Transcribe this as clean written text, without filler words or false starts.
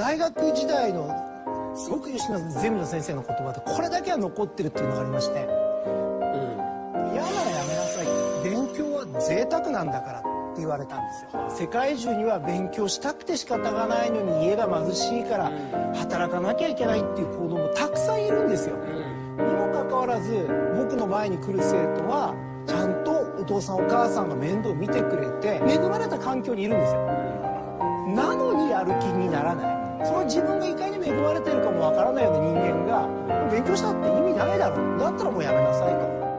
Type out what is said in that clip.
大学時代のすごく優秀なゼミの先生の言葉でこれだけは残ってるっていうのがありまして、嫌ならやめなさい、勉強は贅沢なんだからって言われたんですよ。世界中には勉強したくて仕方がないのに家が貧しいから働かなきゃいけないっていう子供もたくさんいるんですよ。にもかかわらず僕の前に来る生徒はちゃんとお父さんお母さんが面倒見てくれて恵まれた環境にいるんですよ。なのにやる気にならない。その自分がいかに恵まれてるかもわからないような人間が勉強したって意味ないだろう、だったらもうやめなさいと。